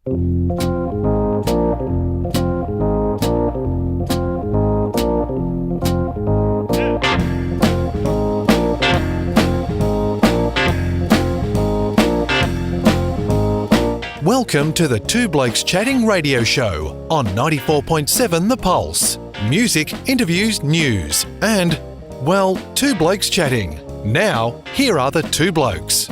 Welcome to the Two Blokes Chatting radio show on 94.7 The Pulse. Music, interviews, news, and, well, Two Blokes Chatting. Now, here are the two blokes.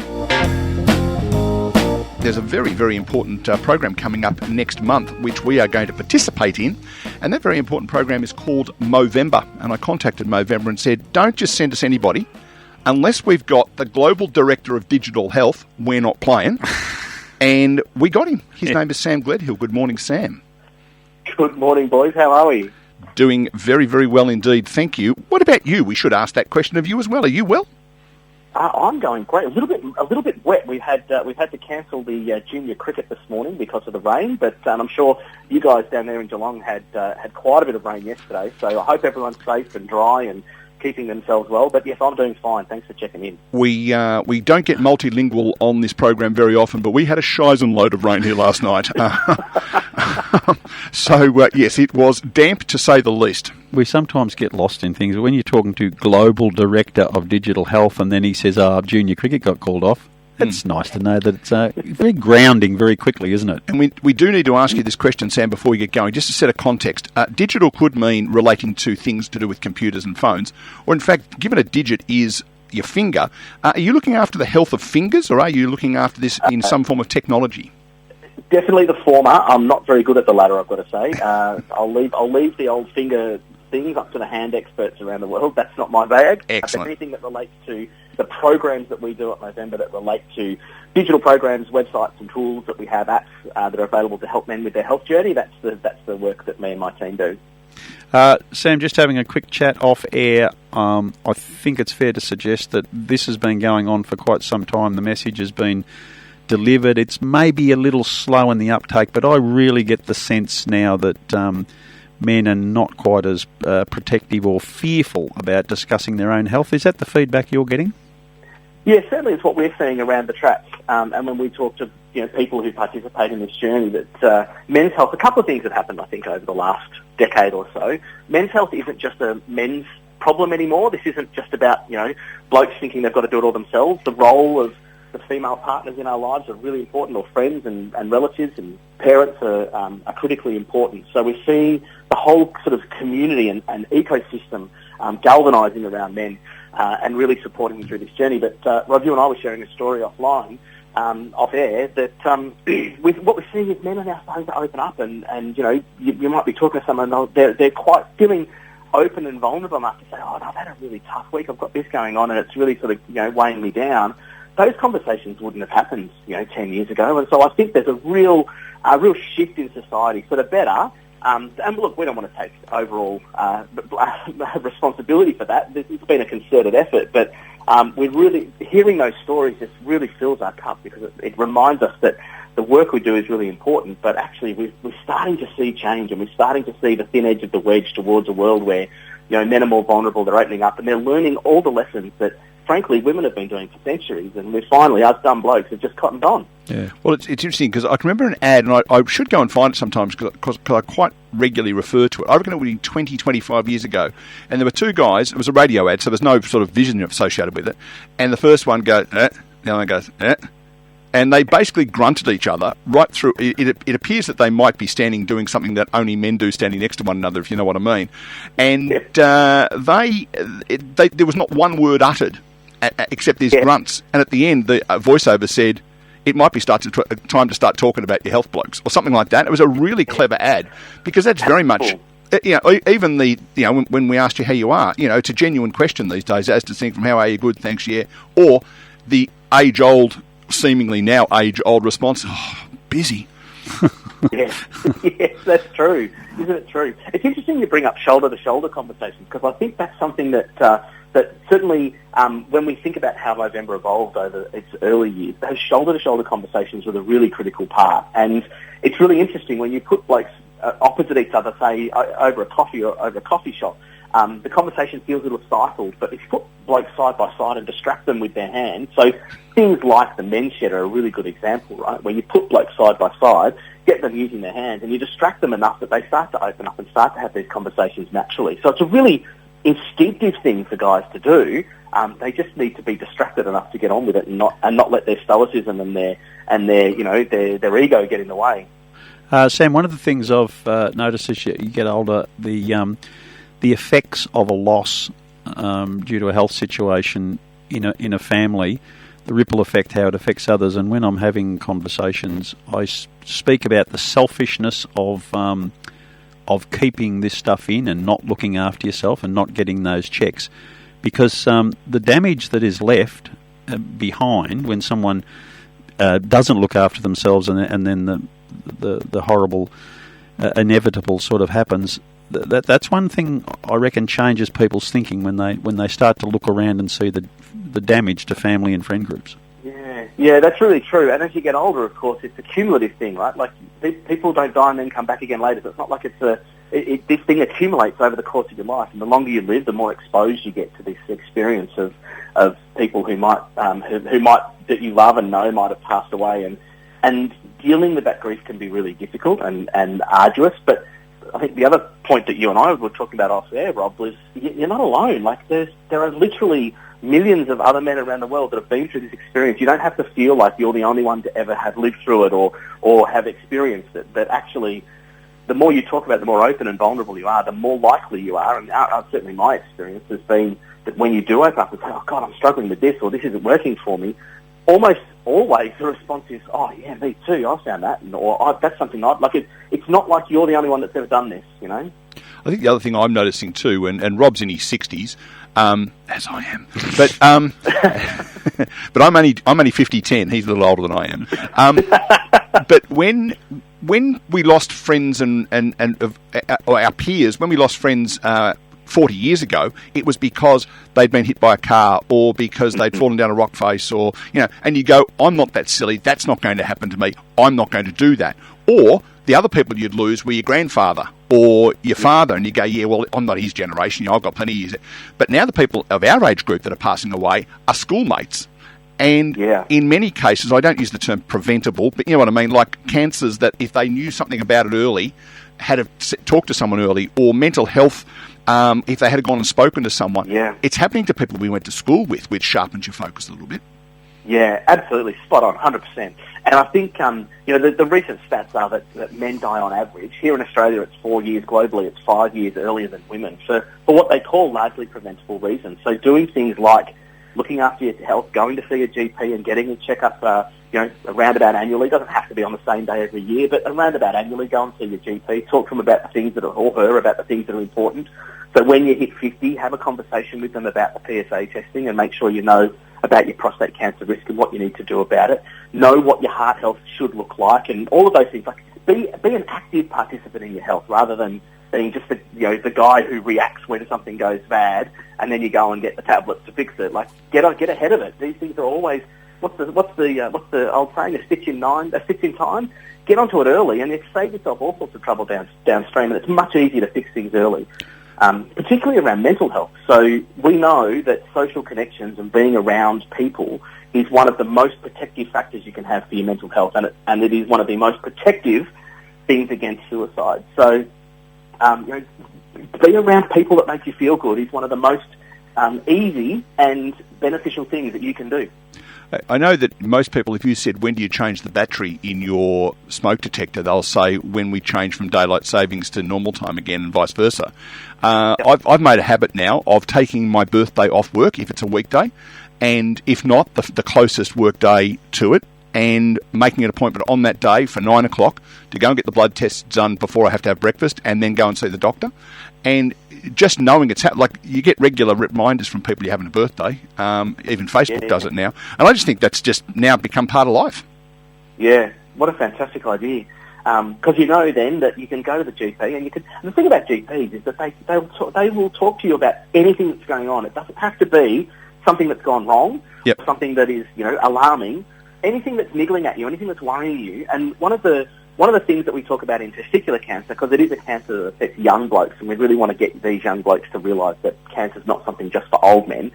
There's a very, very important program coming up next month, which we are going to participate in. And that very important program is called Movember. And I contacted Movember and said, don't just send us anybody. Unless we've got the Global Director of Digital Health, we're not playing. And we got him. His name is Sam Gledhill. Good morning, Sam. Good morning, boys. How are we? Doing very, very well indeed. Thank you. What about you? We should ask that question of you as well. Are you well? I'm going great. A little bit wet. We've had to cancel the junior cricket this morning because of the rain. But I'm sure you guys down there in Geelong had quite a bit of rain yesterday. So I hope everyone's safe and dry and keeping themselves well. But yes, I'm doing fine. Thanks for checking in. We don't get multilingual on this program very often, but we had a shizen load of rain here last night. So yes, it was damp to say the least. We sometimes get lost in things. When you're talking to Global Director of Digital Health and then he says, junior cricket got called off, it's nice to know that it's very grounding very quickly, isn't it? And we do need to ask you this question, Sam, before we get going, just to set a context. Digital could mean relating to things to do with computers and phones, or in fact, given a digit is your finger, are you looking after the health of fingers, or are you looking after this in some form of technology? Definitely the former. I'm not very good at the latter, I've got to say. I'll leave the old finger things up to the hand experts around the world. That's not my bag. Excellent. Anything that relates to the programs that we do at Movember that relate to digital programs, websites and tools that we have, apps that are available to help men with their health journey, that's the work that me and my team do. Sam, just having a quick chat off air, I think it's fair to suggest that this has been going on for quite some time. The message has been delivered. It's maybe a little slow in the uptake, but I really get the sense now that men are not quite as protective or fearful about discussing their own health. Is that the feedback you're getting? Yeah, certainly it's what we're seeing around the traps. And when we talk to people who participate in this journey, that men's health, a couple of things have happened, I think, over the last decade or so. Men's health isn't just a men's problem anymore. This isn't just about, blokes thinking they've got to do it all themselves. The role of the female partners in our lives are really important, or friends and relatives and parents are critically important. So we're seeing the whole sort of community and ecosystem galvanising around men and really supporting them through this journey. But Rob, you and I were sharing a story offline, off air, that with what we're seeing is men are now starting to open up and you might be talking to someone and they're quite feeling open and vulnerable enough to say, I've had a really tough week, I've got this going on and it's really sort of weighing me down. Those conversations wouldn't have happened 10 years ago, and so I think there's a real shift in society for the better. And look, we don't want to take overall responsibility for that. It's been a concerted effort, but we're really hearing those stories just really fills our cup because it reminds us that the work we do is really important. But actually, we're starting to see change, and we're starting to see the thin edge of the wedge towards a world where men are more vulnerable. They're opening up, and they're learning all the lessons that, frankly, women have been doing for centuries, and we're finally, us dumb blokes, have just cottoned on. Yeah. Well, it's interesting because I can remember an ad, and I should go and find it sometimes because I quite regularly refer to it. I reckon it would be 20, 25 years ago, and there were two guys. It was a radio ad, so there's no sort of vision associated with it. And the first one goes, the other one goes, and they basically grunted at each other right through. It appears that they might be doing something that only men do, standing next to one another, if you know what I mean. And there was not one word uttered except these grunts. And at the end, the voiceover said, it might be time to start talking about your health, blokes, or something like that. It was a really clever ad because that's very much, even when we asked you how you are, it's a genuine question these days, as distinct from how are you, good, thanks, yeah, or the seemingly now age-old response, busy. Yes, that's true. Isn't it true? It's interesting you bring up shoulder-to-shoulder conversations because I think that's something that certainly when we think about how Movember evolved over its early years, those shoulder-to-shoulder conversations were the really critical part. And it's really interesting when you put blokes opposite each other, say, over a coffee or over a coffee shop, the conversation feels a little stifled. But if you put blokes side by side and distract them with their hands, so things like the men's shed are a really good example, right? Where you put blokes side by side, get them using their hands, and you distract them enough that they start to open up and start to have these conversations naturally. So it's a really instinctive thing for guys to do. They just need to be distracted enough to get on with it and not let their stoicism and their ego get in the way. Sam, one of the things I've noticed as you get older, the effects of a loss due to a health situation in a family, the ripple effect, how it affects others. And when I'm having conversations, I speak about the selfishness of keeping this stuff in and not looking after yourself and not getting those checks, because the damage that is left behind when someone doesn't look after themselves and then the horrible inevitable sort of happens. That's one thing I reckon changes people's thinking when they start to look around and see the damage to family and friend groups. Yeah, that's really true. And as you get older, of course, it's a cumulative thing, right? Like people don't die and then come back again later. So it's not like this thing accumulates over the course of your life, and the longer you live, the more exposed you get to this experience of people who might that you love and know might have passed away, and dealing with that grief can be really difficult and arduous. But I think the other point that you and I were talking about off air, Rob, was you're not alone. Like there are literally millions of other men around the world that have been through this experience. You don't have to feel like you're the only one to ever have lived through it or have experienced it. That actually, the more you talk about it, the more open and vulnerable you are, the more likely you are. And certainly my experience has been that when you do open up and say, oh God, I'm struggling with this, or this isn't working for me, almost always the response is, oh yeah, me too, I found that, or that's something it's not like you're the only one that's ever done this, I think the other thing I'm noticing too, and Rob's in his 60s, as I am, but but I'm only 50-10. He's a little older than I am. But when we lost friends and or our peers, when we lost friends 40 years ago, it was because they'd been hit by a car or because they'd fallen down a rock face, or and you go, I'm not that silly. That's not going to happen to me. I'm not going to do that. Or the other people you'd lose were your grandfather or your father, and you go, yeah, well, I'm not his generation. I've got plenty of years. But now the people of our age group that are passing away are schoolmates. And in many cases, I don't use the term preventable, but you know what I mean, like cancers that if they knew something about it early, had to talk to someone early, or mental health, if they had gone and spoken to someone. It's happening to people we went to school with, which sharpens your focus a little bit. Yeah, absolutely. Spot on, 100%. And I think, the recent stats are that men die on average. Here in Australia, it's 4 years. Globally, it's 5 years earlier than women for what they call largely preventable reasons. So doing things like looking after your health, going to see a GP and getting a checkup, around about annually. It doesn't have to be on the same day every year, but around about annually, go and see your GP. Talk to them about the things that are, or her, about the things that are important. So when you hit 50, have a conversation with them about the PSA testing and make sure you know about your prostate cancer risk and what you need to do about it. Know what your heart health should look like, and all of those things. Like be an active participant in your health rather than being just the guy who reacts when something goes bad and then you go and get the tablets to fix it. Like get ahead of it. These things are always what's the old saying? A stitch in time. Get onto it early, and you save yourself all sorts of trouble downstream. And it's much easier to fix things early. Particularly around mental health. So we know that social connections and being around people is one of the most protective factors you can have for your mental health, and it is one of the most protective things against suicide. So, be around people that make you feel good is one of the most easy and beneficial things that you can do. I know that most people, if you said, when do you change the battery in your smoke detector, they'll say when we change from daylight savings to normal time again and vice versa. I've made a habit now of taking my birthday off work if it's a weekday, and if not, the closest work day to it, and making an appointment on that day for 9 o'clock to go and get the blood tests done before I have to have breakfast and then go and see the doctor. And just knowing it's like you get regular reminders from people you're having a birthday. Even Facebook does it now. And I just think that's just now become part of life. Yeah, what a fantastic idea. Because then that you can go to the GP and you can. And the thing about GPs is that they will talk to you about anything that's going on. It doesn't have to be something that's gone wrong, something that is alarming. Anything that's niggling at you, anything that's worrying you. And one of the one of the things that we talk about in testicular cancer, because it is a cancer that affects young blokes, and we really want to get these young blokes to realise that cancer is not something just for old men,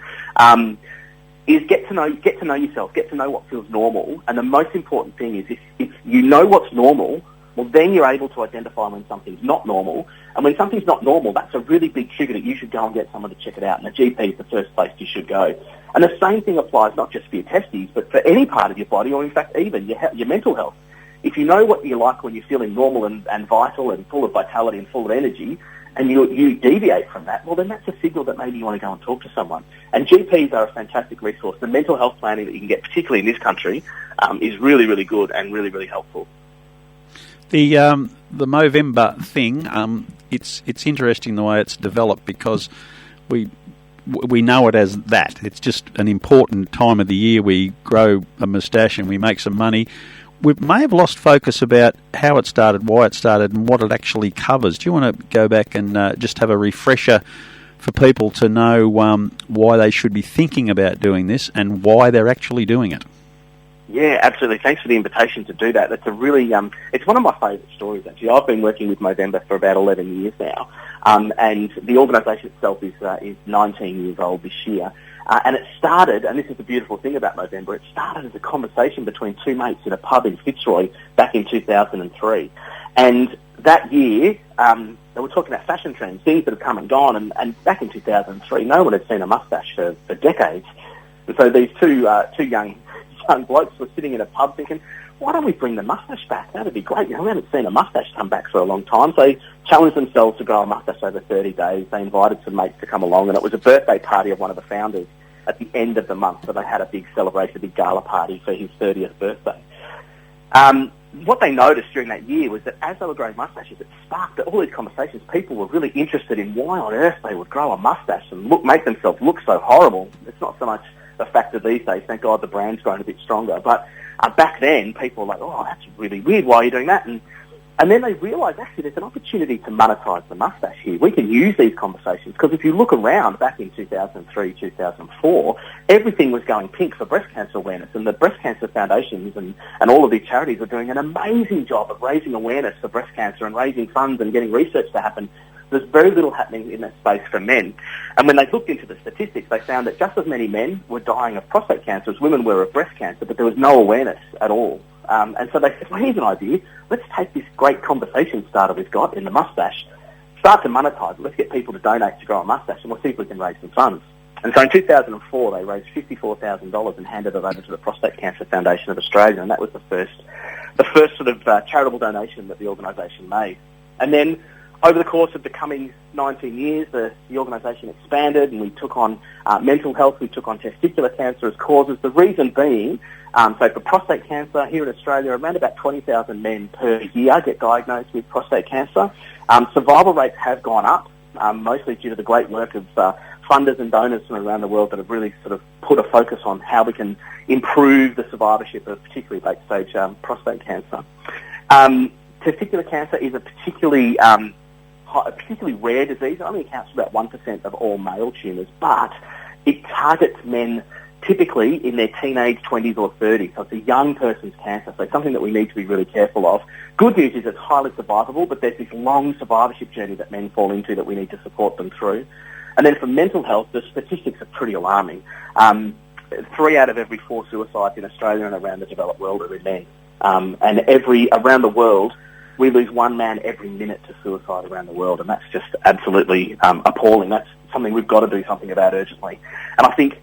is get to know yourself, get to know what feels normal. And the most important thing is if you know what's normal, well, then you're able to identify when something's not normal. And when something's not normal, that's a really big trigger that you should go and get someone to check it out. And the GP is the first place you should go. And the same thing applies not just for your testes, but for any part of your body, or in fact even your mental health. If you know what you like when you're feeling normal and vital and full of vitality and full of energy, and you deviate from that, well, then that's a signal that maybe you want to go and talk to someone. And GPs are a fantastic resource. The mental health planning that you can get, particularly in this country, is really, really good and really, really helpful. The Movember thing, it's interesting the way it's developed, because we know it as that. It's just an important time of the year. We grow a moustache and we make some money. We may have lost focus about how it started, why it started, and what it actually covers. Do you want to go back and just have a refresher for people to know why they should be thinking about doing this and why they're actually doing it? Yeah, absolutely. Thanks for the invitation to do that. That's a really, it's one of my favourite stories, actually. I've been working with Movember for about 11 years now, and the organisation itself is 19 years old this year. And it started, and this is the beautiful thing about Movember, it started as a conversation between two mates in a pub in Fitzroy back in 2003. And that year, they were talking about fashion trends, things that have come and gone, and back in 2003, no one had seen a moustache for decades. And so these two young blokes were sitting in a pub thinking, why don't we bring the moustache back? That'd be great. You know, we haven't seen a moustache come back for a long time. So they challenged themselves to grow a moustache over 30 days. They invited some mates to come along, and it was a birthday party of one of the founders at the end of the month. So they had a big celebration, a big gala party for his 30th birthday. What they noticed during that year was that as they were growing moustaches, it sparked all these conversations. People were really interested in why on earth they would grow a moustache and make themselves look so horrible. It's not so much a factor these days. Thank God the brand's grown a bit stronger. But back then, people were like, oh, that's really weird. Why are you doing that? And then they realised, actually, there's an opportunity to monetise the moustache here. We can use these conversations, because if you look around back in 2003, 2004, everything was going pink for breast cancer awareness, and the breast cancer foundations and all of these charities were doing an amazing job of raising awareness for breast cancer and raising funds and getting research to happen. There's very little happening in that space for men. And when they looked into the statistics, they found that just as many men were dying of prostate cancer as women were of breast cancer, but there was no awareness at all. And so they said, well, here's an idea. Let's take this great conversation starter we've got in the moustache, start to monetise it. Let's get people to donate to grow a moustache, and we'll see if we can raise some funds. And so in 2004, they raised $54,000 and handed it over to the Prostate Cancer Foundation of Australia, and that was the first sort of charitable donation that the organisation made. And then over the course of the coming 19 years, the organisation expanded, and we took on mental health, we took on testicular cancer as causes. The reason being, so for prostate cancer here in Australia, around about 20,000 men per year get diagnosed with prostate cancer. Survival rates have gone up, mostly due to the great work of funders and donors from around the world that have really sort of put a focus on how we can improve the survivorship of particularly late-stage prostate cancer. Testicular cancer is a particularly rare disease. It only accounts for about 1% of all male tumours, but it targets men typically in their teenage 20s or 30s. So it's a young person's cancer, so it's something that we need to be really careful of. Good news is it's highly survivable, but there's this long survivorship journey that men fall into that we need to support them through. And then for mental health, the statistics are pretty alarming. 3 out of every 4 suicides in Australia and around the developed world are in men. And around the world, we lose 1 man every minute to suicide around the world, and that's just absolutely appalling. That's something we've got to do something about urgently. And I think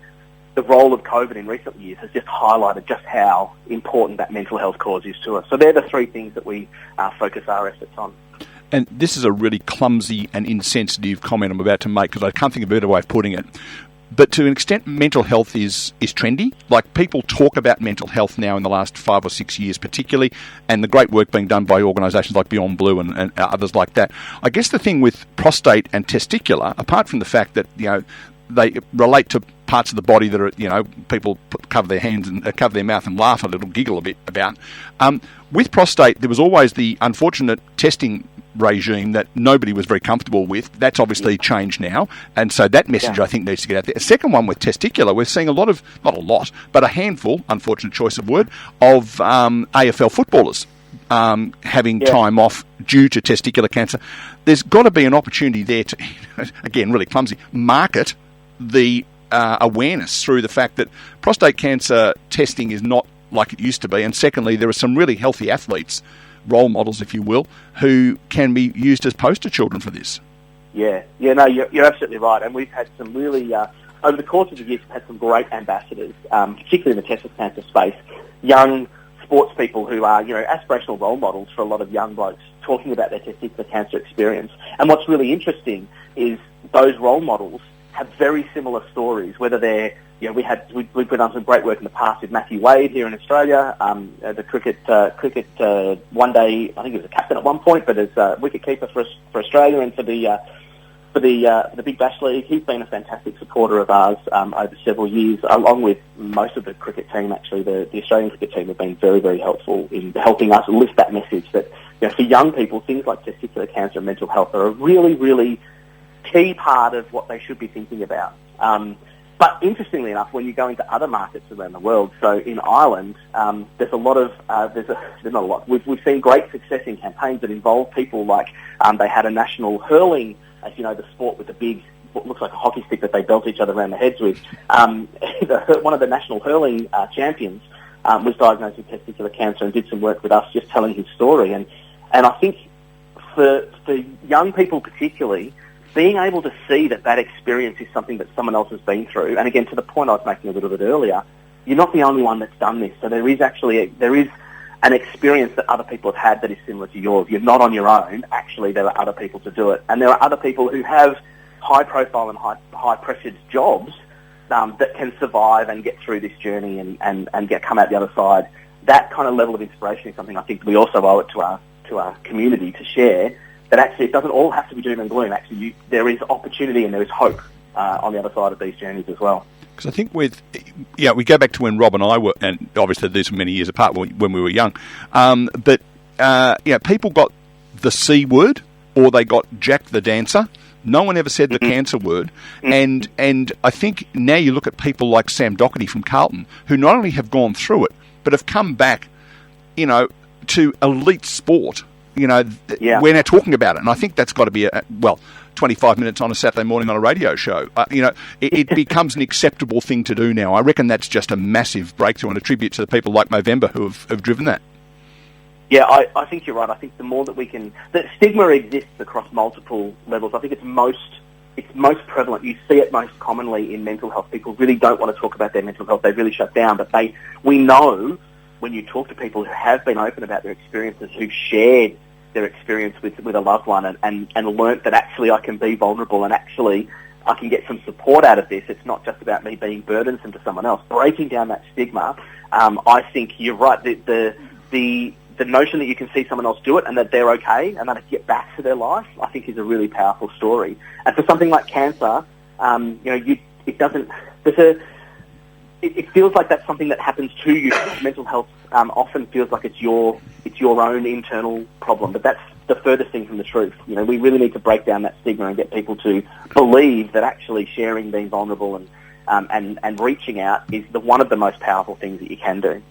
the role of COVID in recent years has just highlighted just how important that mental health cause is to us. So they're the 3 things that we focus our efforts on. And this is a really clumsy and insensitive comment I'm about to make, because I can't think of a better way of putting it. But to an extent, mental health is trendy. Like, people talk about mental health now in the last 5 or 6 years particularly, and the great work being done by organisations like Beyond Blue and others like that. I guess the thing with prostate and testicular, apart from the fact that, you know, they relate to parts of the body that are, you know, people cover their hands and cover their mouth and laugh a little, giggle a bit about. With prostate, there was always the unfortunate testing regime that nobody was very comfortable with. That's obviously changed now, and so that message, I think, needs to get out there. A second one with testicular, we're seeing a lot of, not a lot, but a handful, unfortunate choice of word, of AFL footballers having time off due to testicular cancer. There's got to be an opportunity there to, again, really clumsy, market the awareness through the fact that prostate cancer testing is not like it used to be. And secondly, there are some really healthy athletes, role models, if you will, who can be used as poster children for this. No, you're absolutely right. And we've had some really, over the course of the years, we've had some great ambassadors, particularly in the testicular cancer space, young sports people who are, aspirational role models for a lot of young blokes talking about their testicular cancer experience. And what's really interesting is those role models have very similar stories, whether they're, we've done some great work in the past with Matthew Wade here in Australia, the cricket one day, I think he was a captain at one point, but as wicket keeper for Australia and for the Big Bash League. He's been a fantastic supporter of ours over several years, along with most of the cricket team. Actually, the Australian cricket team have been very, very helpful in helping us lift that message that for young people, things like testicular cancer and mental health are a really, really key part of what they should be thinking about. But interestingly enough, when you go into other markets around the world, so in Ireland, there's a lot of, there's not a lot. We've seen great success in campaigns that involve people like, they had a national hurling, as you know, the sport with the big, what looks like a hockey stick that they belt each other around the heads with. One of the national hurling champions was diagnosed with testicular cancer and did some work with us just telling his story. And I think for young people particularly, being able to see that experience is something that someone else has been through, and again, to the point I was making a little bit earlier, you're not the only one that's done this. So there is an experience that other people have had that is similar to yours. You're not on your own. Actually, there are other people to do it. And there are other people who have high-profile and high-pressured jobs that can survive and get through this journey and come out the other side. That kind of level of inspiration is something I think we also owe it to our community to share, that actually it doesn't all have to be doom and gloom. Actually, there is opportunity and there is hope on the other side of these journeys as well. Because I think we go back to when Rob and I were, and obviously these are many years apart when we were young, but people got the C word or they got Jack the Dancer. No one ever said the cancer word. And I think now you look at people like Sam Doherty from Carlton, who not only have gone through it, but have come back, to elite sport. We're now talking about it. And I think that's got to be 25 minutes on a Saturday morning on a radio show. It becomes an acceptable thing to do now. I reckon that's just a massive breakthrough and a tribute to the people like Movember who have driven that. Yeah, I think you're right. I think the more that that stigma exists across multiple levels. I think it's most prevalent. You see it most commonly in mental health. People really don't want to talk about their mental health. They really shut down. But we know when you talk to people who have been open about their experiences, who've shared their experience with a loved one and learnt that actually I can be vulnerable and actually I can get some support out of this. It's not just about me being burdensome to someone else. Breaking down that stigma, I think you're right. The notion that you can see someone else do it and that they're okay and that they get back to their life, I think is a really powerful story. And for something like cancer, it feels like that's something that happens to you. Mental health often feels like it's your own internal problem, but that's the furthest thing from the truth. We really need to break down that stigma and get people to believe that actually sharing, being vulnerable, and reaching out is one of the most powerful things that you can do.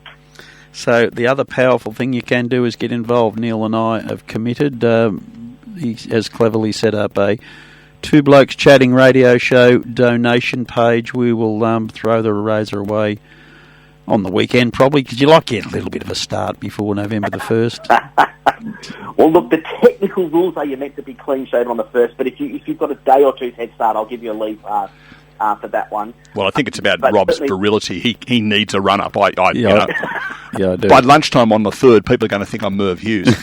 So the other powerful thing you can do is get involved. Neil and I have committed. He has cleverly set up a Two Blokes Chatting radio show donation page. We will throw the razor away on the weekend probably, because you like to get a little bit of a start before November the 1st. Well, look, the technical rules are you're meant to be clean-shaven on the 1st, but if you've got a day or two's head start, I'll give you a leave pass for that one. Well, I think it's about Rob's virility. He needs a run-up. I do. By lunchtime on the 3rd, people are going to think I'm Merv Hughes.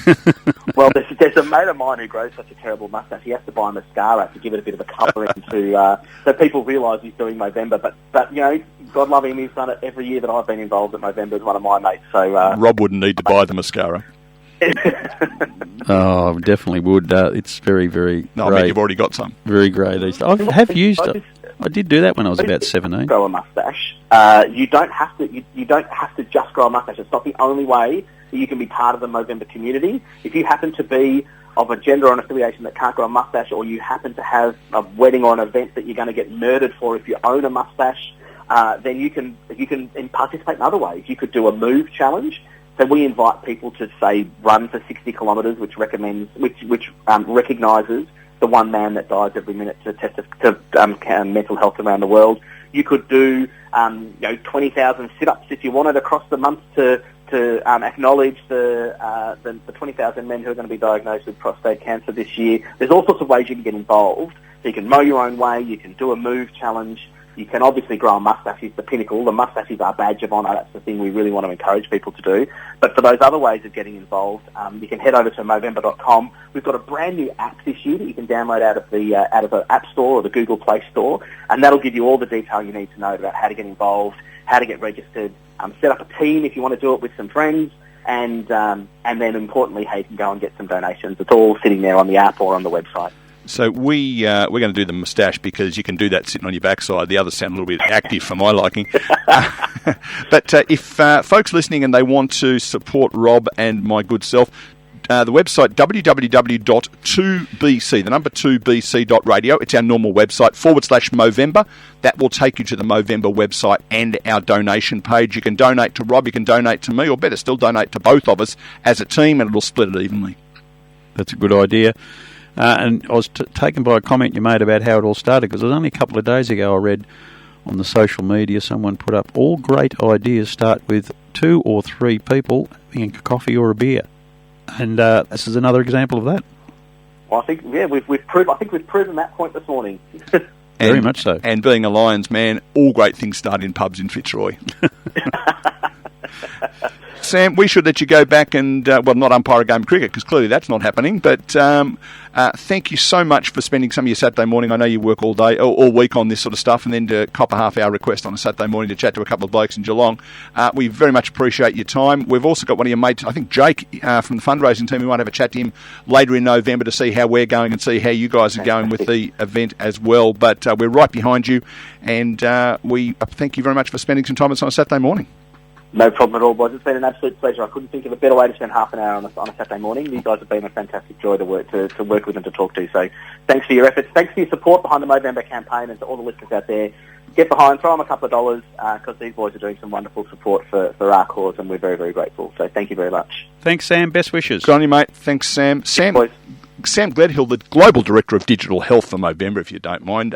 Well, there's a mate of mine who grows such a terrible moustache. He has to buy mascara to give it a bit of a colour so people realise he's doing Movember. But God love him, he's done it every year that I've been involved at Movember as one of my mates. So Rob wouldn't need to buy the mascara. Oh, definitely would. It's very, very great. I bet you've already got some. Very great. I have used it. I did do that when I was about 17. Grow a mustache. You don't have to. You don't have to just grow a mustache. It's not the only way that you can be part of the Movember community. If you happen to be of a gender or an affiliation that can't grow a mustache, or you happen to have a wedding or an event that you're going to get murdered for if you own a mustache, then you can participate in other ways. You could do a move challenge. So we invite people to, say, run for 60 kilometres, which recognises the one man that dies every minute to mental health around the world. You could do 20,000 sit-ups if you wanted across the month to acknowledge the 20,000 men who are going to be diagnosed with prostate cancer this year. There's all sorts of ways you can get involved. So you can mow your own way, you can do a move challenge, you can obviously grow a moustache is the pinnacle. The moustache is our badge of honour. That's the thing we really want to encourage people to do. But for those other ways of getting involved, you can head over to Movember.com. We've got a brand new app this year that you can download out of the App Store or the Google Play Store, and that'll give you all the detail you need to know about how to get involved, how to get registered, set up a team if you want to do it with some friends, and then importantly, how you can go and get some donations. It's all sitting there on the app or on the website. So we're going to do the moustache because you can do that sitting on your backside. The others sound a little bit active for my liking. But if folks listening and they want to support Rob and my good self, the website www.2bc, the number 2bc.radio. It's our normal website, /Movember. That will take you to the Movember website and our donation page. You can donate to Rob, you can donate to me, or better still, donate to both of us as a team, and it'll split it evenly. That's a good idea. And I was taken by a comment you made about how it all started, because it was only a couple of days ago I read on the social media someone put up, all great ideas start with 2 or 3 people having a coffee or a beer. And this is another example of that. Well, I think we've proven that point this morning. Very much so. And being a Lions man, all great things start in pubs in Fitzroy. Sam, we should let you go back and, not umpire a game of cricket, because clearly that's not happening, but thank you so much for spending some of your Saturday morning. I know you work all day, all week on this sort of stuff, and then to cop a half-hour request on a Saturday morning to chat to a couple of blokes in Geelong. We very much appreciate your time. We've also got one of your mates, I think Jake, from the fundraising team. We might have a chat to him later in November to see how we're going and see how you guys are going with the event as well. But we're right behind you, and we thank you very much for spending some time with us on a Saturday morning. No problem at all, boys. It's been an absolute pleasure. I couldn't think of a better way to spend half an hour on a Saturday morning. You guys have been a fantastic joy to work with and to talk to. So thanks for your efforts. Thanks for your support behind the Movember campaign, and to all the listeners out there. Get behind, throw them a couple of dollars, because these boys are doing some wonderful support for our cause, and we're very, very grateful. So thank you very much. Thanks, Sam. Best wishes. Good on you, mate. Thanks, Sam. Sam Gledhill, the Global Director of Digital Health for Movember, if you don't mind.